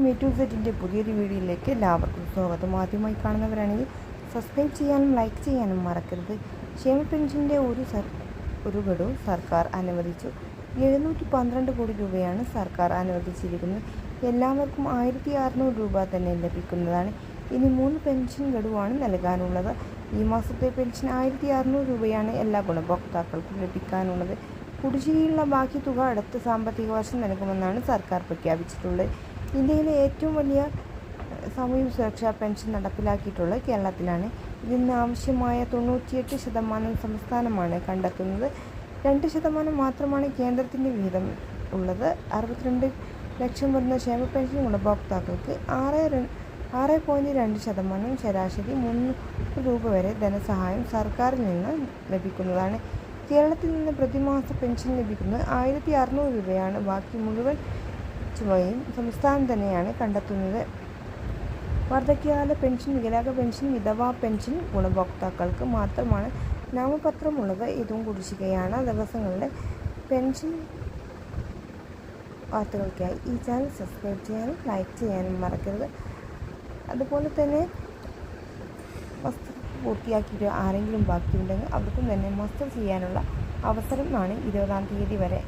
MeToo സെറ്റിൻ്റെ പുതിയൊരു വീഡിയോയിലേക്ക് എല്ലാവർക്കും സ്വാഗതം. ആദ്യമായി കാണുന്നവരാണെങ്കിൽ സബ്സ്ക്രൈബ് ചെയ്യാനും ലൈക്ക് ചെയ്യാനും മറക്കരുത്. ക്ഷേമ പെൻഷൻ്റെ ഒരു ഗഡു സർക്കാർ അനുവദിച്ചു. 712 കോടി രൂപയാണ് സർക്കാർ അനുവദിച്ചിരിക്കുന്നത്. എല്ലാവർക്കും 1600 രൂപ തന്നെ ലഭിക്കുന്നതാണ്. ഇനി 3 പെൻഷൻ ഗഡുവാണ് നൽകാനുള്ളത്. ഈ മാസത്തെ പെൻഷൻ 1600 രൂപയാണ് എല്ലാ ഗുണഭോക്താക്കൾക്കും ലഭിക്കാനുള്ളത്. കുടിശ്ശികയുള്ള ബാക്കി തുക അടുത്ത സാമ്പത്തിക വർഷം നൽകുമെന്നാണ് സർക്കാർ പ്രഖ്യാപിച്ചിട്ടുള്ളത്. ഇന്ത്യയിലെ ഏറ്റവും വലിയ സാമൂഹ്യ സുരക്ഷാ പെൻഷൻ നടപ്പിലാക്കിയിട്ടുള്ളത് കേരളത്തിലാണ്. ഇതിന് ആവശ്യമായ 98% സംസ്ഥാനമാണ് കണ്ടെത്തുന്നത്. 2% മാത്രമാണ് കേന്ദ്രത്തിൻ്റെ വിഹിതം ഉള്ളത്. 62 ലക്ഷം വരുന്ന ക്ഷേമ പെൻഷൻ ഗുണഭോക്താക്കൾക്ക് 6.2% ശരാശരി 300 രൂപ വരെ ധനസഹായം സർക്കാരിൽ നിന്ന് ലഭിക്കുന്നതാണ്. കേരളത്തിൽ നിന്ന് പ്രതിമാസ പെൻഷൻ ലഭിക്കുന്നത് 1600 രൂപയാണ്. ബാക്കി മുഴുവൻ ചുമയും സംസ്ഥാനം തന്നെയാണ് കണ്ടെത്തുന്നത്. വാർദ്ധക്യകാല പെൻഷൻ, വികലാംഗ പെൻഷൻ, വിധവാ പെൻഷൻ ഗുണഭോക്താക്കൾക്ക് മാത്രമാണ് നാമപത്രമുള്ളത്. ഇതും കുടിശ്ശികയാണ്. ദിവസങ്ങളിലെ പെൻഷൻ വാർത്തകൾക്കായി ഈ ചാനൽ സബ്സ്ക്രൈബ് ചെയ്യാനും ലൈക്ക് ചെയ്യാനും മറക്കരുത്. അതുപോലെ തന്നെ മസ്റ്റർ പൂർത്തിയാക്കിയിട്ട് ആരെങ്കിലും ബാക്കിയുണ്ടെങ്കിൽ അവർക്കും തന്നെ മസ്റ്റർ ചെയ്യാനുള്ള അവസരമാണ് 20-ാം തീയതി വരെ.